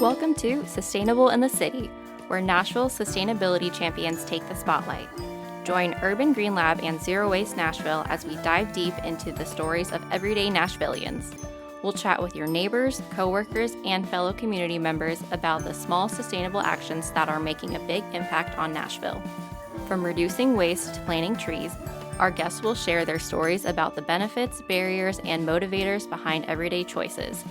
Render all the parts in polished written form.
Welcome to Sustainable in the City, where Nashville sustainability champions take the spotlight. Join Urban Green Lab and Zero Waste Nashville as we dive deep into the stories of everyday Nashvillians. We'll chat with your neighbors, coworkers, and fellow community members about the small sustainable actions that are making a big impact on Nashville. From reducing waste to planting trees, our guests will share their stories about the benefits, barriers, and motivators behind everyday choices.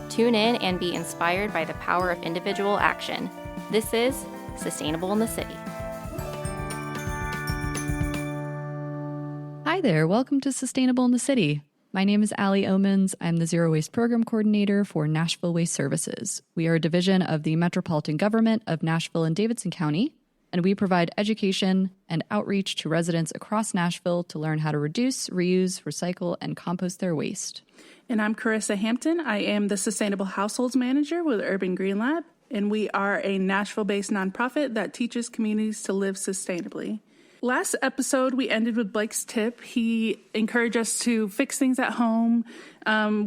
Tune in and be inspired by the power of individual action. This is Sustainable in the City. Hi there, welcome to Sustainable in the City. My name is Allie Omens. I'm the Zero Waste Program Coordinator for Nashville Waste Services. We are a division of the Metropolitan Government of Nashville and Davidson County, and we provide education and outreach to residents across Nashville to learn how to reduce, reuse, recycle, and compost their waste. And I'm Karissa Hampton. I am the Sustainable Households Manager with Urban Green Lab, and we are a Nashville-based nonprofit that teaches communities to live sustainably. Last episode, we ended with Blake's tip. He encouraged us to fix things at home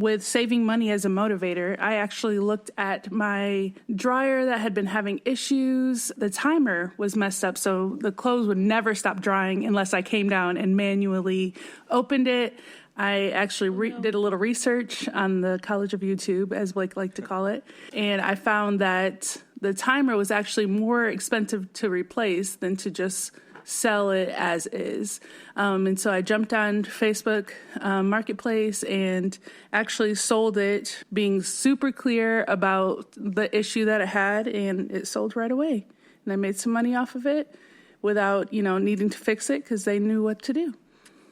with saving money as a motivator. I actually looked at my dryer that had been having issues. The timer was messed up, so the clothes would never stop drying unless I came down and manually opened it. I actually did a little research on the College of YouTube, as Blake liked to call it, and I found that the timer was actually more expensive to replace than to just sell it as is. And so I jumped on Facebook Marketplace and actually sold it, being super clear about the issue that it had, and it sold right away. And I made some money off of it without, needing to fix it because they knew what to do.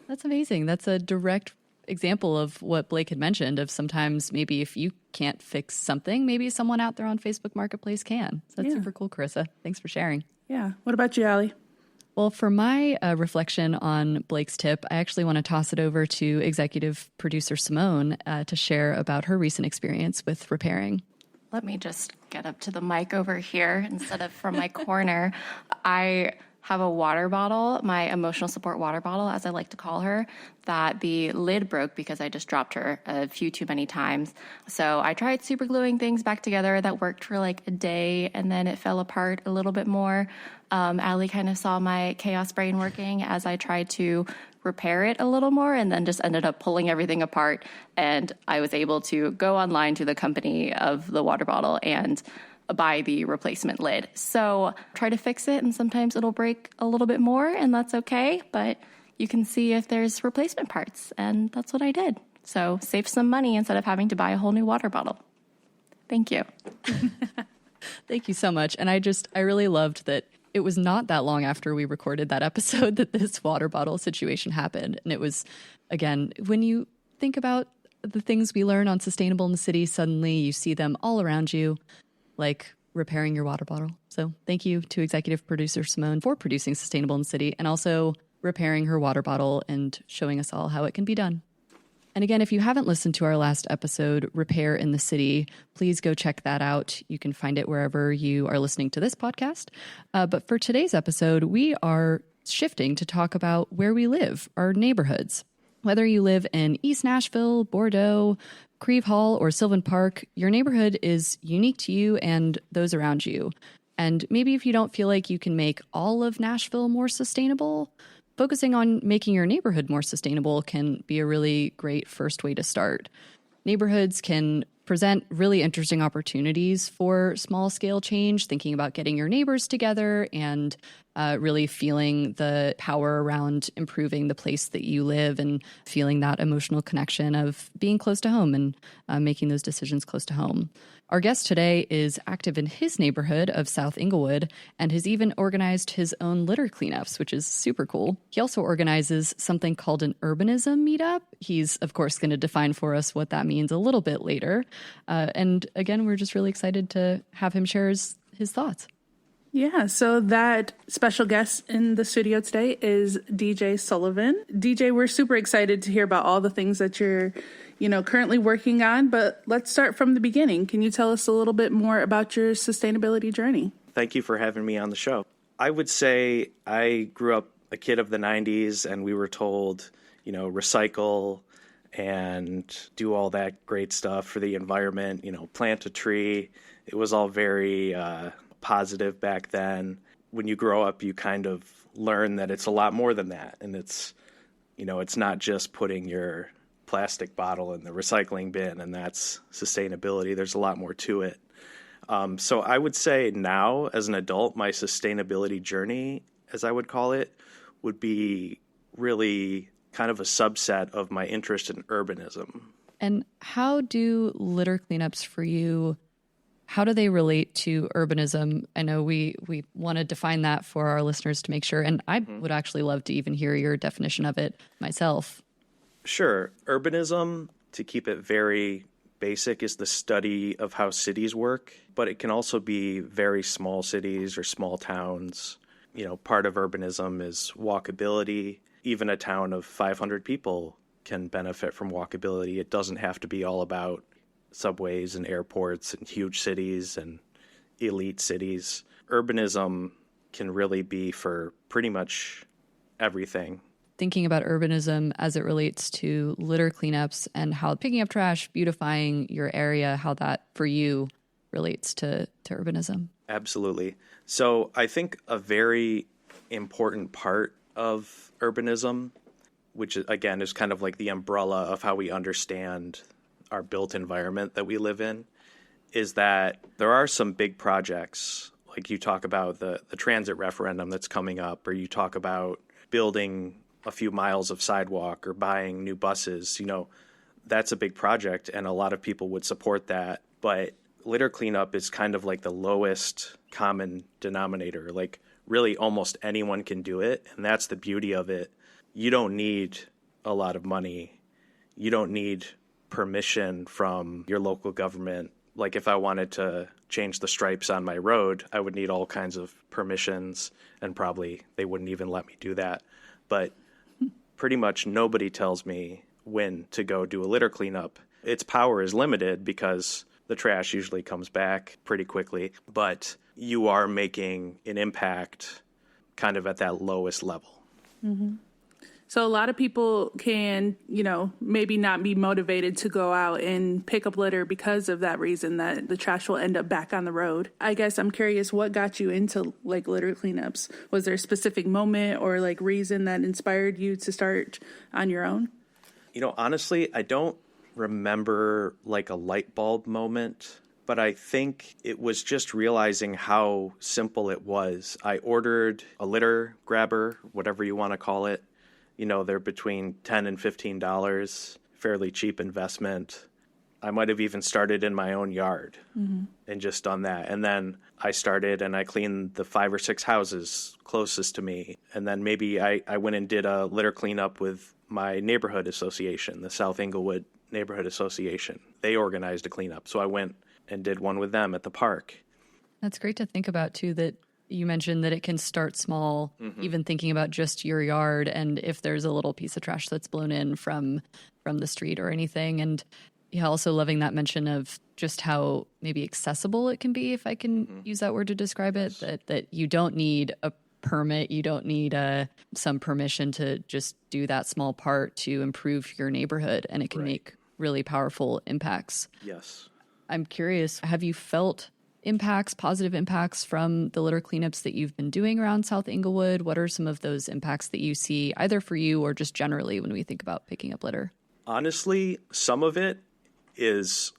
That's amazing. That's a direct example of what Blake had mentioned of sometimes maybe if you can't fix something, maybe someone out there on Facebook Marketplace can. So that's super cool, Karissa. Thanks for sharing. Yeah. What about you, Allie? Well, for my reflection on Blake's tip, I actually want to toss it over to executive producer Simone to share about her recent experience with repairing. Let me just get up to the mic over here instead of from my corner. I have a water bottle, my emotional support water bottle, as I like to call her, that the lid broke because I just dropped her a few too many times. So I tried super gluing things back together. That worked for like a day, and then it fell apart a little bit more. Allie kind of saw my chaos brain working as I tried to repair it a little more, and then just ended up pulling everything apart. And I was able to go online to the company of the water bottle and buy the replacement lid. So try to fix it, and sometimes it'll break a little bit more, and that's okay, but you can see if there's replacement parts, and that's what I did. So save some money instead of having to buy a whole new water bottle. Thank you. Thank you so much. And I really loved that it was not that long after we recorded that episode that this water bottle situation happened. And it was, again, when you think about the things we learn on Sustainable in the City, suddenly you see them all around you, like repairing your water bottle. So thank you to executive producer Simone for producing Sustainable in the City and also repairing her water bottle and showing us all how it can be done. And again, if you haven't listened to our last episode, Repair in the City, please go check that out. You can find it wherever you are listening to this podcast. But for today's episode, we are shifting to talk about where we live, our neighborhoods. Whether you live in East Nashville, Bordeaux, Creve Hall, or Sylvan Park, your neighborhood is unique to you and those around you. And maybe if you don't feel like you can make all of Nashville more sustainable, focusing on making your neighborhood more sustainable can be a really great first way to start. Neighborhoods can present really interesting opportunities for small-scale change, thinking about getting your neighbors together and really feeling the power around improving the place that you live and feeling that emotional connection of being close to home and making those decisions close to home. Our guest today is active in his neighborhood of South Inglewood and has even organized his own litter cleanups, which is super cool. He also organizes something called an Urbanism meetup. He's, of course, going to define for us what that means a little bit later. And again, we're just really excited to have him share his thoughts. Yeah, so that special guest in the studio today is DJ Sullivan. DJ, we're super excited to hear about all the things that you're currently working on, but let's start from the beginning. Can you tell us a little bit more about your sustainability journey? Thank you for having me on the show. I would say I grew up a kid of the 90s, and we were told, recycle and do all that great stuff for the environment, plant a tree. It was all very positive back then. When you grow up, you kind of learn that it's a lot more than that. And it's not just putting your plastic bottle in the recycling bin and that's sustainability. There's a lot more to it. So I would say now, as an adult, my sustainability journey, as I would call it, would be really kind of a subset of my interest in urbanism. And how do litter cleanups for you, how do they relate to urbanism? I know we want to define that for our listeners to make sure, and I would actually love to even hear your definition of it myself. Sure. Urbanism, to keep it very basic, is the study of how cities work, but it can also be very small cities or small towns. Part of urbanism is walkability. Even a town of 500 people can benefit from walkability. It doesn't have to be all about subways and airports and huge cities and elite cities. Urbanism can really be for pretty much everything. Thinking about urbanism as it relates to litter cleanups and how picking up trash, beautifying your area, how that for you relates to urbanism. Absolutely. So I think a very important part of urbanism, which again is kind of like the umbrella of how we understand our built environment that we live in, is that there are some big projects, like you talk about the transit referendum that's coming up, or you talk about building a few miles of sidewalk or buying new buses. That's a big project and a lot of people would support that. But litter cleanup is kind of like the lowest common denominator. Like really almost anyone can do it. And that's the beauty of it. You don't need a lot of money. You don't need permission from your local government. Like if I wanted to change the stripes on my road, I would need all kinds of permissions and probably they wouldn't even let me do that. But pretty much nobody tells me when to go do a litter cleanup. Its power is limited because the trash usually comes back pretty quickly, but you are making an impact kind of at that lowest level. Mm-hmm. So a lot of people can, maybe not be motivated to go out and pick up litter because of that reason, that the trash will end up back on the road. I guess I'm curious, what got you into litter cleanups? Was there a specific moment or reason that inspired you to start on your own? Honestly, I don't remember a light bulb moment, but I think it was just realizing how simple it was. I ordered a litter grabber, whatever you want to call it. They're between $10 and $15, fairly cheap investment. I might have even started in my own yard and just done that. And then I started and I cleaned the 5 or 6 houses closest to me. And then maybe I went and did a litter cleanup with my neighborhood association, the South Inglewood Neighborhood Association. They organized a cleanup. So I went and did one with them at the park. That's great to think about, too, that you mentioned that it can start small, even thinking about just your yard and if there's a little piece of trash that's blown in from the street or anything. And also loving that mention of just how maybe accessible it can be, if I can use that word to describe it, that you don't need a permit, you don't need some permission to just do that small part to improve your neighborhood, and it can make really powerful impacts. Yes. I'm curious, have you felt positive impacts from the litter cleanups that you've been doing around South Inglewood? What are some of those impacts that you see either for you or just generally when we think about picking up litter? Honestly, some of it is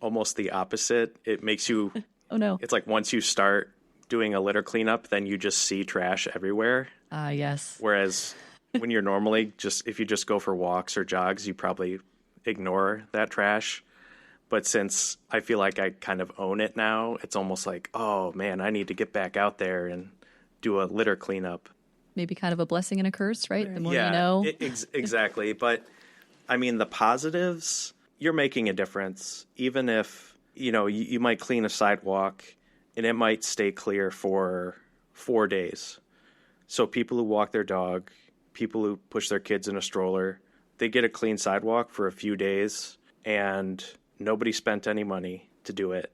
almost the opposite. It makes you, oh no. It's like once you start doing a litter cleanup, then you just see trash everywhere. Yes. Whereas when you're normally if you just go for walks or jogs, you probably ignore that trash. But since I feel like I kind of own it now, it's almost like, oh man, I need to get back out there and do a litter cleanup. Maybe kind of a blessing and a curse, right? The more you know. Exactly. But I mean, the positives, you're making a difference. Even if, you might clean a sidewalk and it might stay clear for 4 days. So people who walk their dog, people who push their kids in a stroller, they get a clean sidewalk for a few days and nobody spent any money to do it.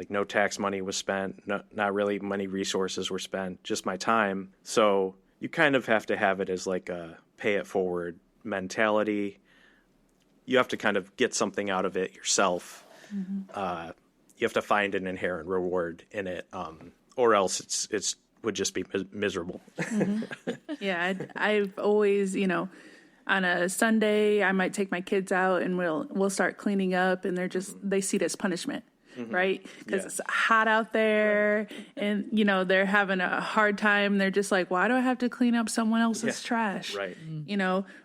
No tax money was spent, not really many resources were spent, just my time. So you kind of have to have it as a pay it forward mentality. you have to kind of get something out of it yourself. You have to find an inherent reward in it, or else it's would just be miserable. Yeah, I've always, on a Sunday, I might take my kids out and we'll start cleaning up, and they see it as punishment, right? Because it's hot out there, and they're having a hard time. They're just like, why do I have to clean up someone else's trash? Right.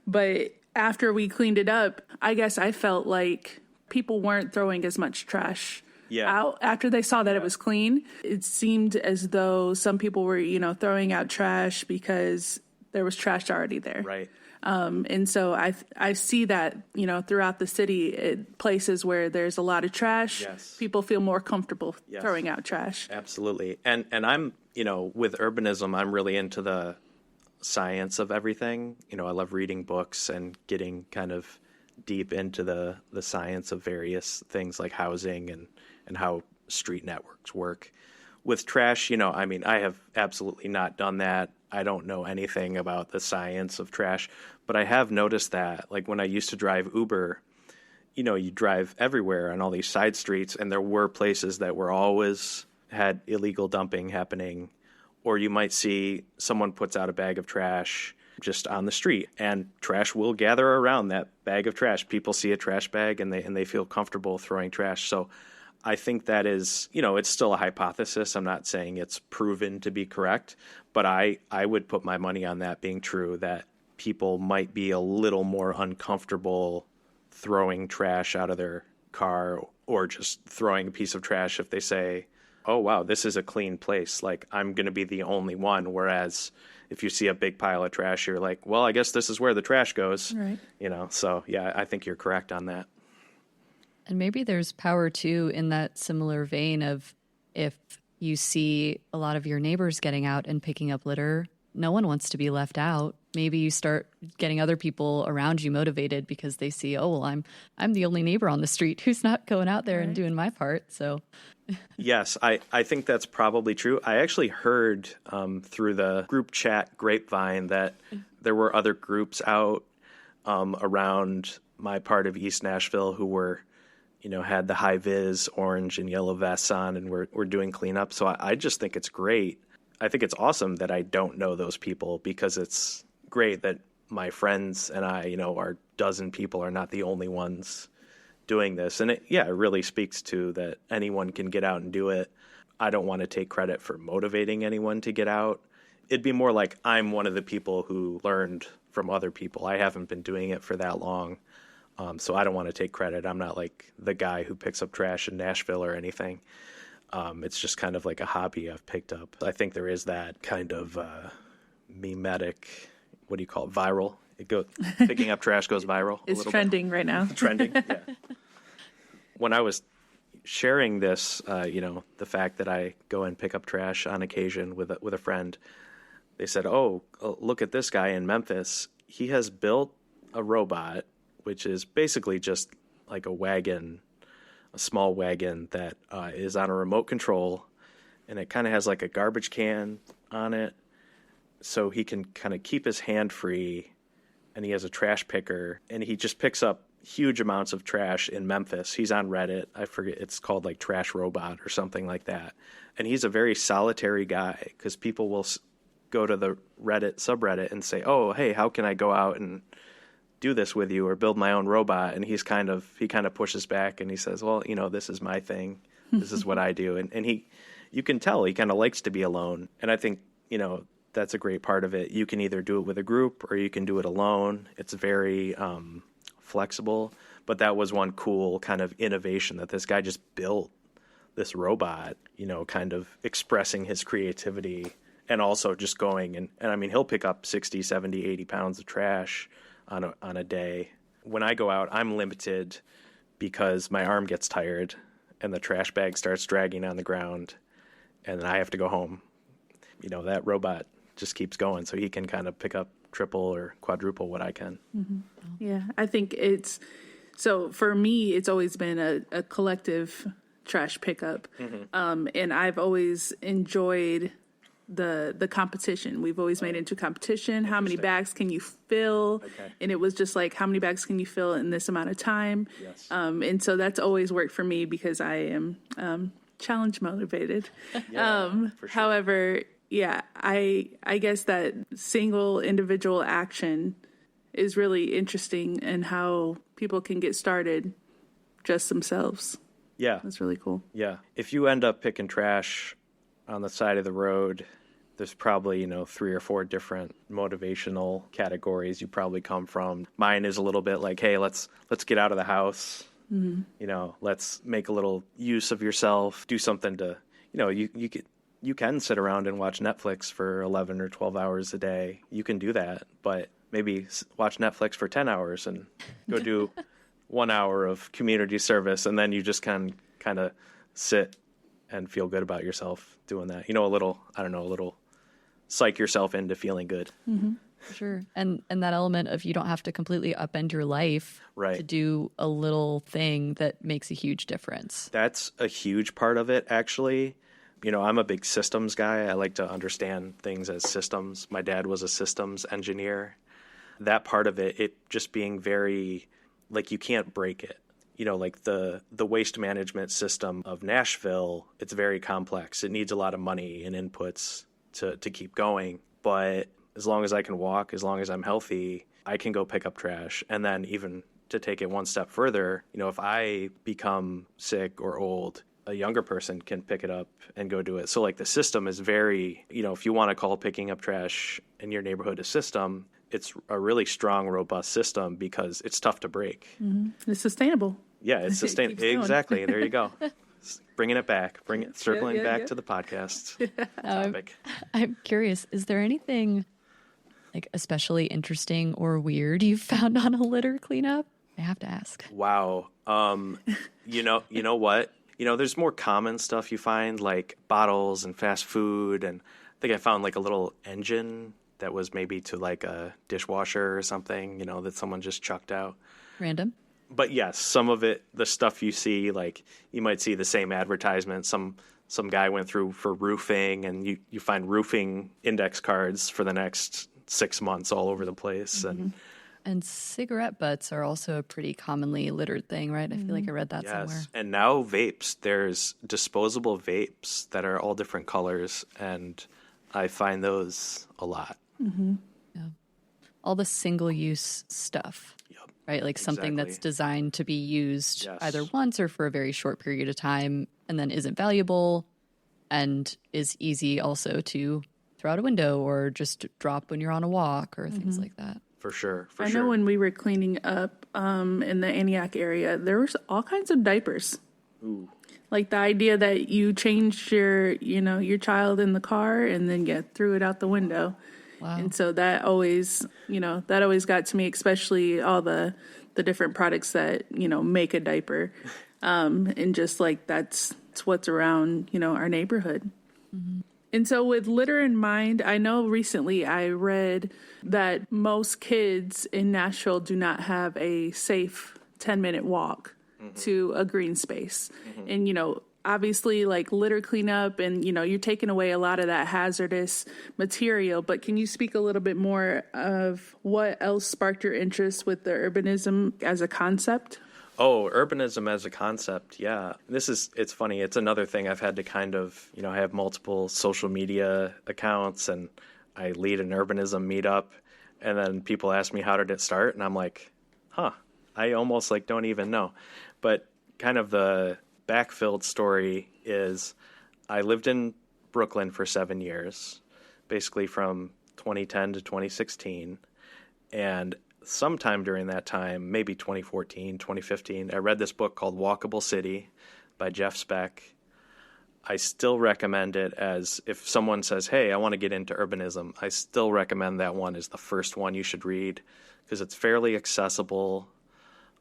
But after we cleaned it up, I guess I felt like people weren't throwing as much trash out after they saw that it was clean. It seemed as though some people were, throwing out trash because there was trash already there. Right. And so I see that, throughout the city, places where there's a lot of trash, people feel more comfortable throwing out trash. Absolutely. And I'm, with urbanism, I'm really into the science of everything. I love reading books and getting kind of deep into the science of various things like housing and how street networks work. With trash, I have absolutely not done that. I don't know anything about the science of trash, but I have noticed that, like when I used to drive Uber, you drive everywhere on all these side streets, and there were places that were always had illegal dumping happening, or you might see someone puts out a bag of trash just on the street, and trash will gather around that bag of trash. People see a trash bag and they feel comfortable throwing trash. So I think that is, it's still a hypothesis. I'm not saying it's proven to be correct, but I would put my money on that being true, that people might be a little more uncomfortable throwing trash out of their car or just throwing a piece of trash if they say, oh, wow, this is a clean place. Like, I'm going to be the only one. Whereas if you see a big pile of trash, you're like, well, I guess this is where the trash goes. Right. So yeah, I think you're correct on that. And maybe there's power too in that similar vein of if you see a lot of your neighbors getting out and picking up litter, no one wants to be left out. Maybe you start getting other people around you motivated because they see, oh, well, I'm the only neighbor on the street who's not going out there and doing my part. So yes, I think that's probably true. I actually heard through the group chat grapevine that there were other groups out around my part of East Nashville who were, had the high-vis orange and yellow vests on and we're doing cleanup. So I just think it's great. I think it's awesome that I don't know those people, because it's great that my friends and I, our dozen people are not the only ones doing this. And it really speaks to that anyone can get out and do it. I don't want to take credit for motivating anyone to get out. It'd be more like I'm one of the people who learned from other people. I haven't been doing it for that long. So I don't want to take credit. I'm not like the guy who picks up trash in Nashville or anything. It's just kind of like a hobby I've picked up. I think there is that kind of mimetic, what do you call it, viral? Picking up trash goes viral. It's trending right now. Trending, yeah. When I was sharing this, the fact that I go and pick up trash on occasion with a friend, they said, oh, look at this guy in Memphis. He has built a robot, which is basically just like a small wagon that is on a remote control, and it kind of has like a garbage can on it, so he can kind of keep his hand free, and he has a trash picker, and he just picks up huge amounts of trash in Memphis. He's on Reddit. I forget, it's called like Trash Robot or something like that. And he's a very solitary guy, because people will go to the Reddit subreddit and say, oh, hey, how can I go out and do this with you or build my own robot? And he kind of pushes back and he says, well, this is my thing. This is what I do. And you can tell he kind of likes to be alone. And I think, that's a great part of it. You can either do it with a group or you can do it alone. It's very flexible. But that was one cool kind of innovation, that this guy just built this robot, kind of expressing his creativity and also just going. And I mean, he'll pick up 60, 70, 80 pounds of trash on a day. When I go out, I'm limited because my arm gets tired and the trash bag starts dragging on the ground and then I have to go home. That robot just keeps going, so he can kind of pick up triple or quadruple what I can. Mm-hmm. Yeah, I think so for me, it's always been a collective trash pickup. Mm-hmm. And I've always enjoyed the competition. We've always made it into competition. How many bags can you fill? Okay. And it was just like, how many bags can you fill in this amount of time? Yes. And so that's always worked for me because I am challenge motivated. Yeah, for sure. However, yeah, I guess that single individual action is really interesting and how people can get started just themselves. Yeah. That's really cool. Yeah. If you end up picking trash on the side of the road, there's probably, 3 or 4 different motivational categories you probably come from. Mine is a little bit like, hey, let's get out of the house. Mm-hmm. Let's make a little use of yourself, do something to, you can sit around and watch Netflix for 11 or 12 hours a day. You can do that, but maybe watch Netflix for 10 hours and go do 1 hour of community service, and then you just kind of sit and feel good about yourself doing that. A little psych yourself into feeling good. Mm-hmm. Sure. And that element of you don't have to completely upend your life to do a little thing that makes a huge difference. That's a huge part of it, actually. I'm a big systems guy. I like to understand things as systems. My dad was a systems engineer. That part of it just being very, like, you can't break it. Like the waste management system of Nashville, it's very complex. It needs a lot of money and inputs to keep going. But as long as I can walk, as long as I'm healthy, I can go pick up trash. And then even to take it one step further, if I become sick or old, a younger person can pick it up and go do it. So like the system is very, if you want to call picking up trash in your neighborhood a system, it's a really strong, robust system because it's tough to break. Mm-hmm. It's sustainable. Yeah, it's sustainable. Exactly. There you go. Bringing it back, circling back to the podcast topic. I'm curious, is there anything like especially interesting or weird you've found on a litter cleanup? I have to ask. Wow. You know what? There's more common stuff you find, like bottles and fast food. And I think I found like a little engine that was maybe to like a dishwasher or something, that someone just chucked out. Random. But yes, some of it, the stuff you see, like you might see the same advertisement. Some guy went through for roofing, and you find roofing index cards for the next 6 months all over the place. Mm-hmm. And cigarette butts are also a pretty commonly littered thing, right? I feel like I read that somewhere. And now vapes. There's disposable vapes that are all different colors, and I find those a lot. Mm-hmm. Yeah. All the single-use stuff, right? Like something that's designed to be used either once or for a very short period of time, and then isn't valuable and is easy also to throw out a window or just drop when you're on a walk or things like that. For sure. I know when we were cleaning up in the Antioch area, there was all kinds of diapers. Ooh. Like the idea that you changed your child in the car and then threw it out the window. Wow. And so that always got to me, especially all the different products that, make a diaper. And just like that's what's around, our neighborhood. Mm-hmm. And so with litter in mind, I know recently I read that most kids in Nashville do not have a safe 10-minute walk to a green space. Mm-hmm. And, obviously like litter cleanup and, you're taking away a lot of that hazardous material. But can you speak a little bit more of what else sparked your interest with the urbanism as a concept? Oh, urbanism as a concept, yeah. It's funny. It's another thing I've had to kind of, I have multiple social media accounts and I lead an urbanism meetup. And then people ask me, how did it start? And I'm like, I almost like don't even know. But kind of the backfilled story is I lived in Brooklyn for 7 years, basically from 2010 to 2016. And sometime during that time, maybe 2014, 2015, I read this book called Walkable City by Jeff Speck. I still recommend it as if someone says, hey, I want to get into urbanism, I still recommend that one as the first one you should read because it's fairly accessible.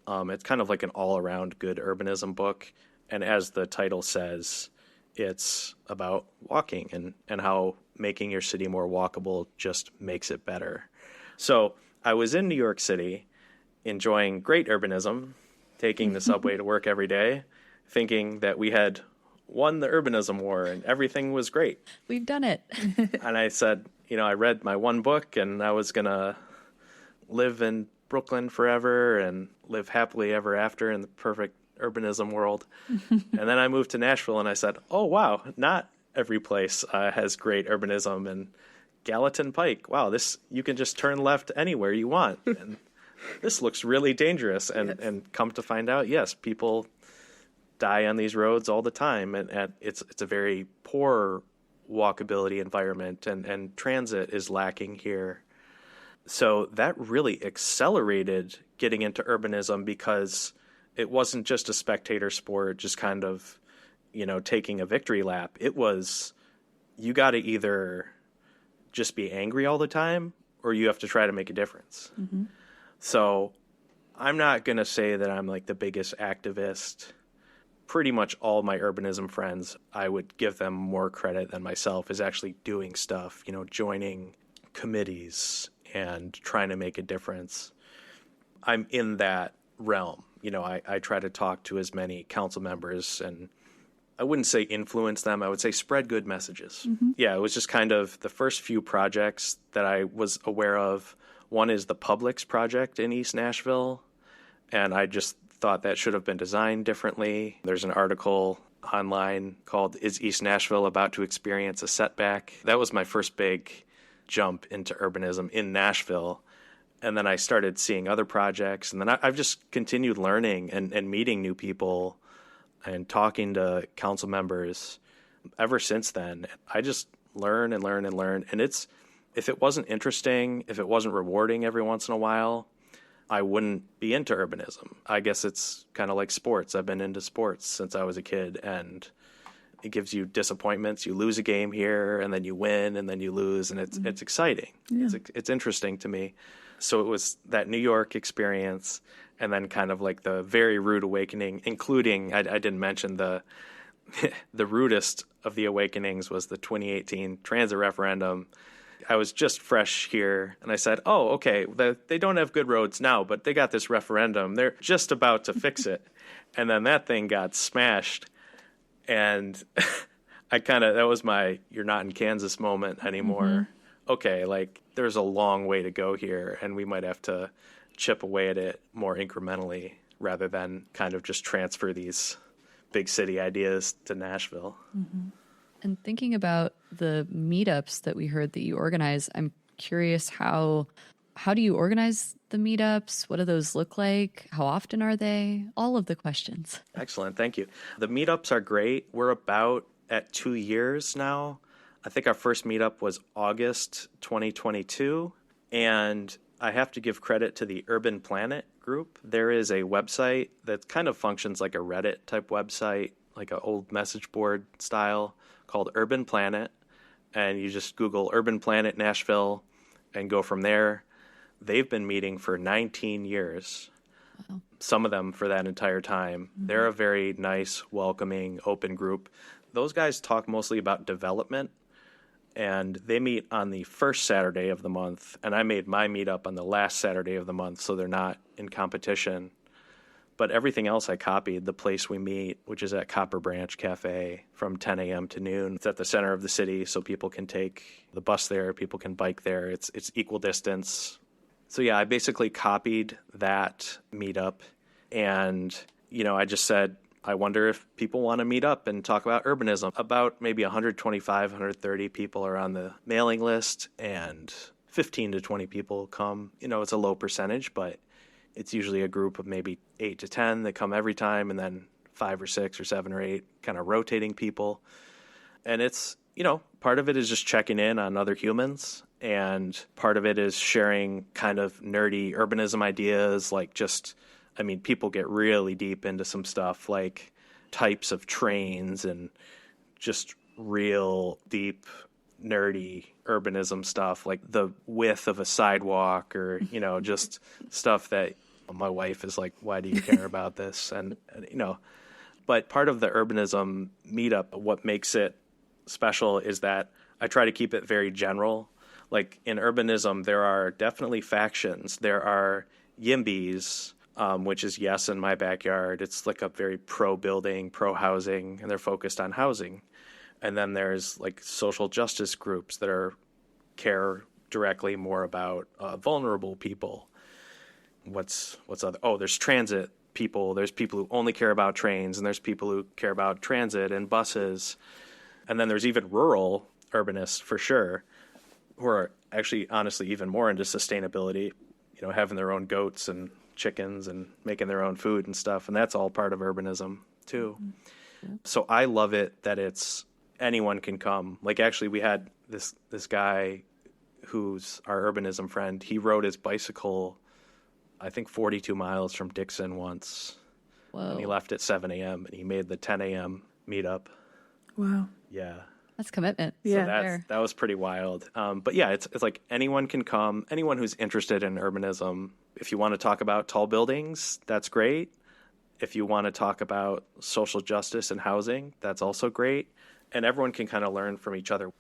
It's kind of like an all-around good urbanism book. And as the title says, it's about walking and how making your city more walkable just makes it better. So I was in New York City enjoying great urbanism, taking the subway to work every day, thinking that we had won the urbanism war and everything was great. We've done it. And I said, I read my one book and I was going to live in Brooklyn forever and live happily ever after in the perfect urbanism world. And then I moved to Nashville and I said, oh, wow, not every place has great urbanism. And Gallatin Pike, wow, you can just turn left anywhere you want. And this looks really dangerous. And come to find out, yes, people die on these roads all the time. And it's a very poor walkability environment, and transit is lacking here. So that really accelerated getting into urbanism because it wasn't just a spectator sport, just kind of, taking a victory lap. It was, you got to either just be angry all the time or you have to try to make a difference. Mm-hmm. So I'm not going to say that I'm like the biggest activist. Pretty much all my urbanism friends, I would give them more credit than myself, is actually doing stuff, joining committees and trying to make a difference. I'm in that realm. I try to talk to as many council members, and I wouldn't say influence them. I would say spread good messages. Mm-hmm. Yeah, it was just kind of the first few projects that I was aware of. One is the Publix project in East Nashville, and I just thought that should have been designed differently. There's an article online called "Is East Nashville About to Experience a Setback?" That was my first big jump into urbanism in Nashville. And then I started seeing other projects, and then I've just continued learning and meeting new people and talking to council members ever since then. I just learn and learn and learn. And if it wasn't interesting, if it wasn't rewarding every once in a while, I wouldn't be into urbanism. I guess it's kind of like sports. I've been into sports since I was a kid, and it gives you disappointments. You lose a game here, and then you win, and then you lose, and it's exciting. Yeah. It's interesting to me. So it was that New York experience, and then kind of like the very rude awakening, including, I didn't mention the rudest of the awakenings was the 2018 transit referendum. I was just fresh here, and I said, oh, okay, they don't have good roads now, but they got this referendum. They're just about to fix it. And then that thing got smashed, and that was my you're not in Kansas moment anymore. Mm-hmm. Okay, like there's a long way to go here, and we might have to chip away at it more incrementally rather than kind of just transfer these big city ideas to Nashville. Mm-hmm. And thinking about the meetups that we heard that you organize, I'm curious how do you organize the meetups? What do those look like? How often are they? All of the questions. Excellent. Thank you. The meetups are great. We're about at 2 years now. I think our first meetup was August 2022. And I have to give credit to the Urban Planet group. There is a website that kind of functions like a Reddit type website, like an old message board style, called Urban Planet. And you just Google Urban Planet Nashville and go from there. They've been meeting for 19 years. Wow. Some of them for that entire time. Mm-hmm. They're a very nice, welcoming, open group. Those guys talk mostly about development, and they meet on the first Saturday of the month, and I made my meetup on the last Saturday of the month, so they're not in competition. But everything else I copied. The place we meet, which is at Copper Branch Cafe from 10 a.m. to noon. It's at the center of the city, so people can take the bus there, people can bike there. It's equal distance. So yeah, I basically copied that meetup, and I just said, I wonder if people want to meet up and talk about urbanism. About maybe 125, 130 people are on the mailing list, and 15 to 20 people come. It's a low percentage, but it's usually a group of maybe 8 to 10 that come every time, and then 5 or 6 or 7 or 8 kind of rotating people. And it's, part of it is just checking in on other humans, and part of it is sharing kind of nerdy urbanism ideas, like people get really deep into some stuff like types of trains and just real deep, nerdy urbanism stuff, like the width of a sidewalk or, just stuff that my wife is like, why do you care about this? And but part of the urbanism meetup, what makes it special is that I try to keep it very general. Like in urbanism, there are definitely factions. There are YIMBYs, which is Yes in My Backyard. It's like a very pro-building, pro-housing, and they're focused on housing. And then there's like social justice groups that care directly more about vulnerable people. What's other? Oh, there's transit people. There's people who only care about trains, and there's people who care about transit and buses. And then there's even rural urbanists for sure, who are actually honestly even more into sustainability, having their own goats and chickens and making their own food and stuff. And that's all part of urbanism too. Mm-hmm. So I love it that it's anyone can come. Like actually we had this guy who's our urbanism friend. He rode his bicycle, I think 42 miles from Dixon once. Whoa. And he left at 7 a.m. and he made the 10 a.m. meetup. Wow. Yeah. That's commitment. Yeah. So that was pretty wild. But yeah, it's like anyone can come, anyone who's interested in urbanism. If you want to talk about tall buildings, that's great. If you want to talk about social justice and housing, that's also great. And everyone can kind of learn from each other.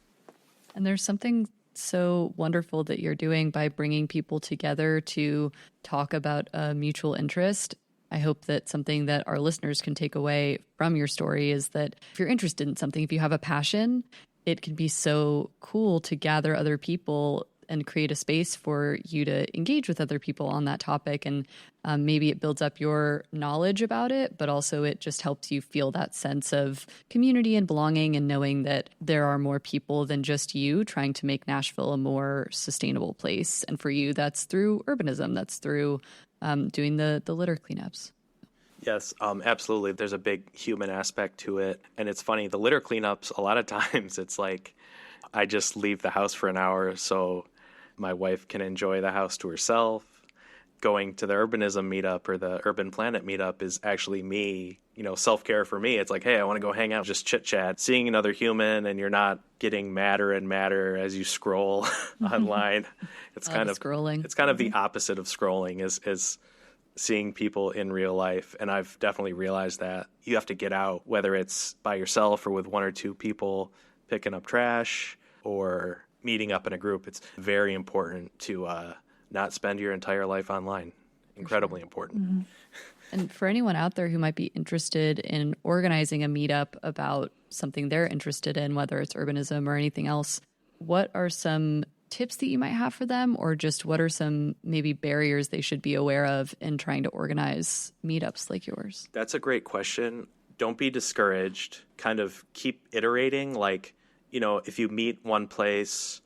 And there's something so wonderful that you're doing by bringing people together to talk about a mutual interest. I hope that something that our listeners can take away from your story is that if you're interested in something, if you have a passion, it can be so cool to gather other people and create a space for you to engage with other people on that topic. And maybe it builds up your knowledge about it, but also it just helps you feel that sense of community and belonging and knowing that there are more people than just you trying to make Nashville a more sustainable place. And for you, that's through urbanism. That's through doing the litter cleanups. Yes, absolutely. There's a big human aspect to it. And it's funny, the litter cleanups, a lot of times it's like I just leave the house for an hour so my wife can enjoy the house to herself. Going to the urbanism meetup or the urban planet meetup is actually me, self-care for me. It's like, hey, I want to go hang out, just chit chat, seeing another human, and you're not getting madder and madder as you scroll online. It's kind of scrolling. It's kind of the opposite of scrolling is seeing people in real life. And I've definitely realized that you have to get out, whether it's by yourself or with one or two people picking up trash or meeting up in a group. It's very important to not spend your entire life online. Incredibly important. Mm-hmm. And for anyone out there who might be interested in organizing a meetup about something they're interested in, whether it's urbanism or anything else, what are some tips that you might have for them, or just what are some maybe barriers they should be aware of in trying to organize meetups like yours? That's a great question. Don't be discouraged. Kind of keep iterating. Like, if you meet one place,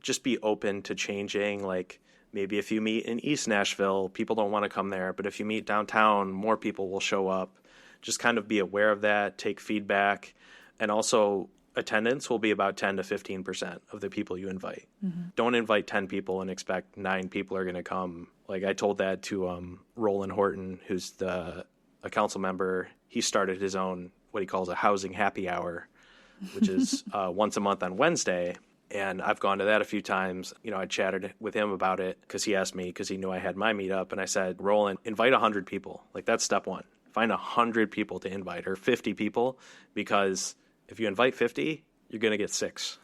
just be open to changing. Like, maybe if you meet in East Nashville, people don't want to come there. But if you meet downtown, more people will show up. Just kind of be aware of that, take feedback. And also, attendance will be about 10 to 15% of the people you invite. Mm-hmm. Don't invite 10 people and expect 9 people are going to come. Like I told that to Roland Horton, who's a council member. He started his own, what he calls a housing happy hour, which is once a month on Wednesday. And I've gone to that a few times. I chatted with him about it because he asked me because he knew I had my meetup. And I said, Roland, invite 100 people. Like that's step one. Find 100 people to invite, or 50 people, because if you invite 50, you're going to get 6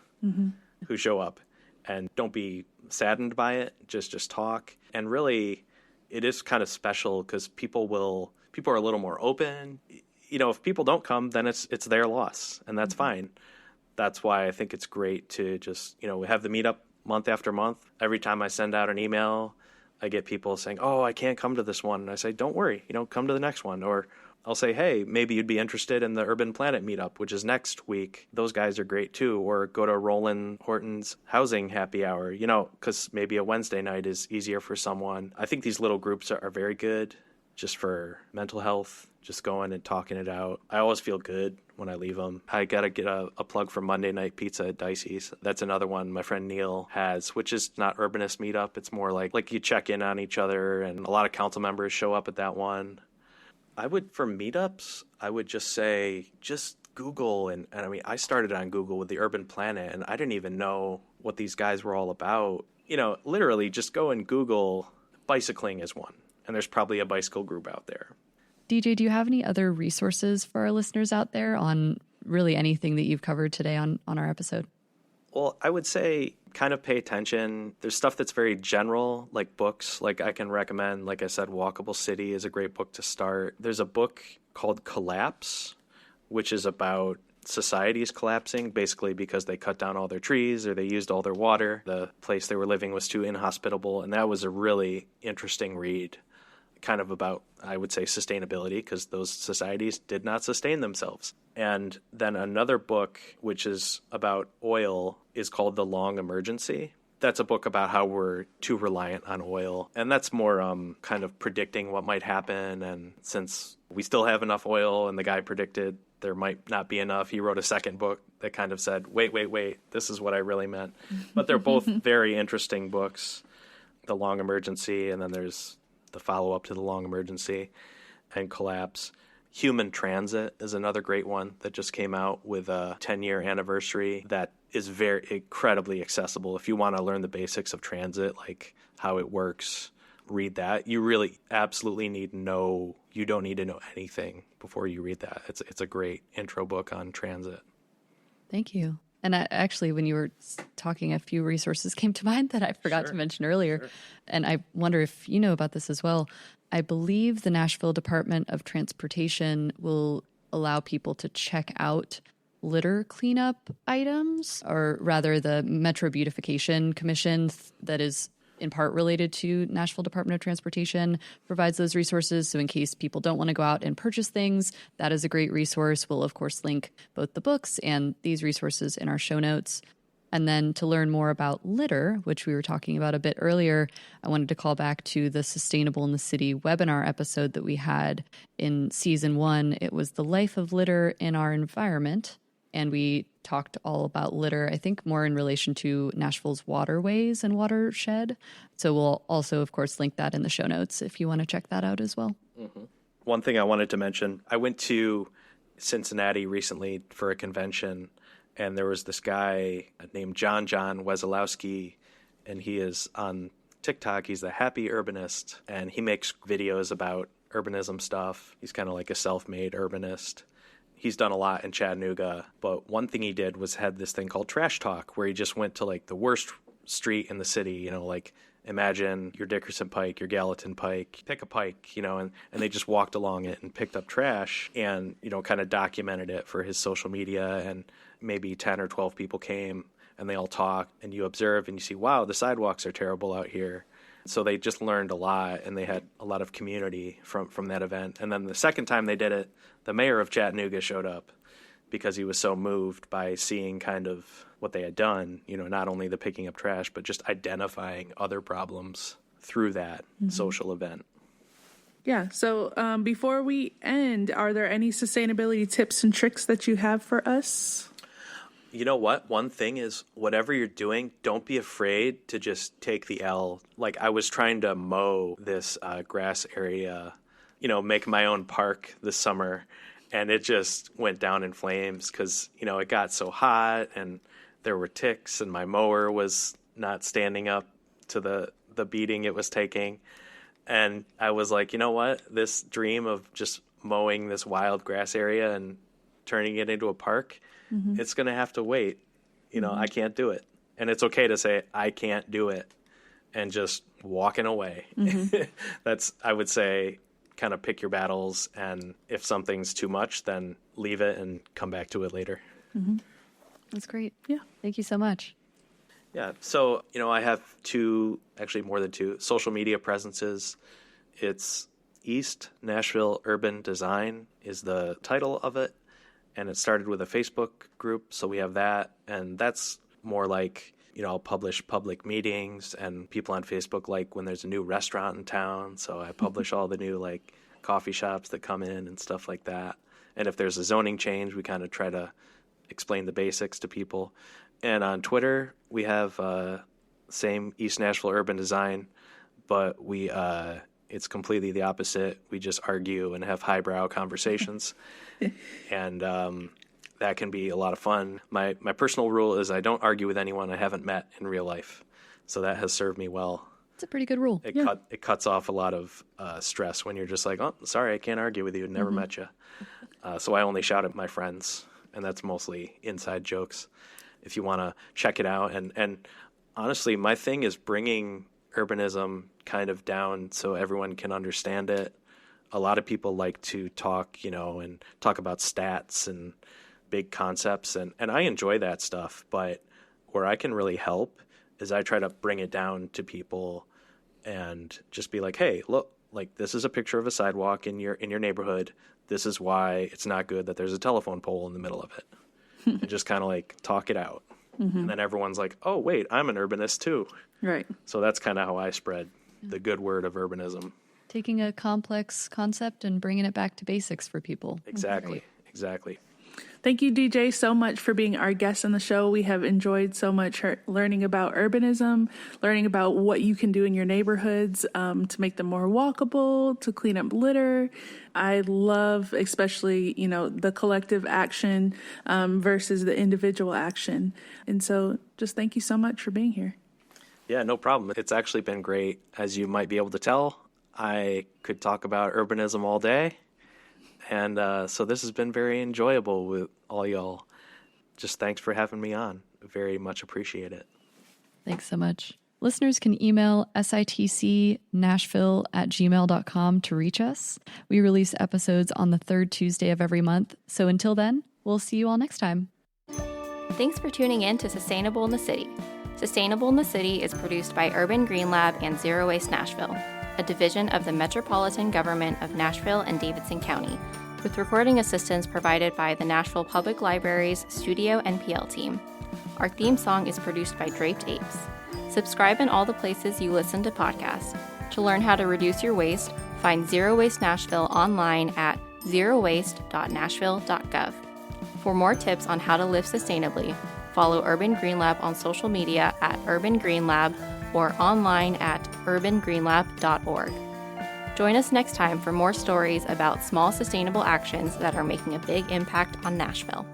who show up. And don't be saddened by it. Just talk. And really, it is kind of special because people are a little more open. If people don't come, then it's their loss, and that's fine. That's why I think it's great to just, we have the meetup month after month. Every time I send out an email, I get people saying, oh, I can't come to this one. And I say, don't worry, come to the next one. Or I'll say, hey, maybe you'd be interested in the Urban Planet meetup, which is next week. Those guys are great too. Or go to Roland Horton's housing happy hour, because maybe a Wednesday night is easier for someone. I think these little groups are very good just for mental health, just going and talking it out. I always feel good when I leave them. I got to get a plug for Monday Night Pizza at Dicey's. That's another one my friend Neil has, which is not urbanist meetup. It's more like you check in on each other, and a lot of council members show up at that one. For meetups, I would just say, just Google. And I mean, I started on Google with the Urban Planet, and I didn't even know what these guys were all about. Literally just go and Google bicycling is one. And there's probably a bicycle group out there. DJ, do you have any other resources for our listeners out there on really anything that you've covered today on our episode? Well, I would say kind of pay attention. There's stuff that's very general, like books. Like I can recommend, like I said, Walkable City is a great book to start. There's a book called Collapse, which is about societies collapsing, basically because they cut down all their trees or they used all their water. The place they were living was too inhospitable. And that was a really interesting read, kind of about, I would say, sustainability, because those societies did not sustain themselves. And then another book, which is about oil, is called The Long Emergency. That's a book about how we're too reliant on oil. And that's more kind of predicting what might happen. And since we still have enough oil and the guy predicted there might not be enough, he wrote a second book that kind of said, wait, this is what I really meant. But they're both very interesting books, The Long Emergency, and then there's the follow-up to The Long Emergency and Collapse. Human Transit is another great one that just came out with a 10-year anniversary that is very incredibly accessible. If you want to learn the basics of transit, like how it works, read that. You really absolutely you don't need to know anything before you read that. It's a great intro book on transit. Thank you. And actually, when you were talking, a few resources came to mind that I forgot to mention earlier. Sure. And I wonder if you know about this as well. I believe the Nashville Department of Transportation will allow people to check out litter cleanup items, or rather the Metro Beautification Commission that is in part related to Nashville Department of Transportation provides those resources. So in case people don't want to go out and purchase things, that is a great resource. We'll, of course, link both the books and these resources in our show notes. And then to learn more about litter, which we were talking about a bit earlier, I wanted to call back to the Sustainable in the City webinar episode that we had in season 1. It was the life of litter in our environment. And we talked all about litter, I think more in relation to Nashville's waterways and watershed. So we'll also, of course, link that in the show notes if you want to check that out as well. Mm-hmm. One thing I wanted to mention, I went to Cincinnati recently for a convention, and there was this guy named John Wesolowski, and he is on TikTok. He's the Happy Urbanist, and he makes videos about urbanism stuff. He's kind of like a self-made urbanist. He's done a lot in Chattanooga, but one thing he did was had this thing called Trash Talk, where he just went to like the worst street in the city, like imagine your Dickerson Pike, your Gallatin Pike, pick a pike, and they just walked along it and picked up trash and, kind of documented it for his social media, and maybe 10 or 12 people came and they all talked, and you observe and you see, wow, the sidewalks are terrible out here. So they just learned a lot, and they had a lot of community from that event. And then the second time they did it, the mayor of Chattanooga showed up because he was so moved by seeing kind of what they had done, not only the picking up trash, but just identifying other problems through that social event. Yeah. So before we end, are there any sustainability tips and tricks that you have for us? You know what? One thing is, whatever you're doing, don't be afraid to just take the L. Like, I was trying to mow this grass area, make my own park this summer, and it just went down in flames because, it got so hot and there were ticks and my mower was not standing up to the beating it was taking. And I was like, you know what? This dream of just mowing this wild grass area and turning it into a park, it's going to have to wait. I can't do it. And it's okay to say, I can't do it, and just walking away. That's, I would say, kind of pick your battles. And if something's too much, then leave it and come back to it later. That's great. Yeah. Thank you so much. Yeah. So, I have more than two social media presences. It's East Nashville Urban Design is the title of it. And it started with a Facebook group, so we have that. And that's more like, I'll publish public meetings, and people on Facebook like when there's a new restaurant in town. So I publish all the new, like, coffee shops that come in and stuff like that. And if there's a zoning change, we kind of try to explain the basics to people. And on Twitter, we have same East Nashville Urban Design, but it's completely the opposite. We just argue and have highbrow conversations. And that can be a lot of fun. My personal rule is I don't argue with anyone I haven't met in real life. So that has served me well. It's a pretty good rule. It cuts off a lot of stress when you're just like, oh, sorry, I can't argue with you. Never met you. So I only shout at my friends, and that's mostly inside jokes. if you want to check it out. And honestly, my thing is bringing urbanism kind of down so everyone can understand it. A lot of people like to talk, and talk about stats and big concepts, and I enjoy that stuff, but where I can really help is I try to bring it down to people and just be like, hey, look, like this is a picture of a sidewalk in your neighborhood. This is why it's not good that there's a telephone pole in the middle of it. And just kind of like talk it out. Mm-hmm. And then everyone's like, oh, wait, I'm an urbanist too. Right. So that's kind of how I spread the good word of urbanism. Taking a complex concept and bringing it back to basics for people. Exactly. Thank you, DJ, so much for being our guest on the show. We have enjoyed so much learning about urbanism, learning about what you can do in your neighborhoods to make them more walkable, to clean up litter. I love especially, the collective action versus the individual action. And so just thank you so much for being here. Yeah, no problem. It's actually been great. As you might be able to tell, I could talk about urbanism all day. And so this has been very enjoyable with all y'all. Just thanks for having me on. Very much appreciate it. Thanks so much. Listeners can email sitcnashville@gmail.com to reach us. We release episodes on the third Tuesday of every month. So until then, we'll see you all next time. Thanks for tuning in to Sustainable in the City. Sustainable in the City is produced by Urban Green Lab and Zero Waste Nashville, a division of the Metropolitan Government of Nashville and Davidson County, with recording assistance provided by the Nashville Public Library's Studio NPL team. Our theme song is produced by Draped Apes. Subscribe in all the places you listen to podcasts. To learn how to reduce your waste, find Zero Waste Nashville online at zerowaste.nashville.gov. For more tips on how to live sustainably, follow Urban Green Lab on social media at Urban Green Lab or online at urbangreenlab.org. Join us next time for more stories about small sustainable actions that are making a big impact on Nashville.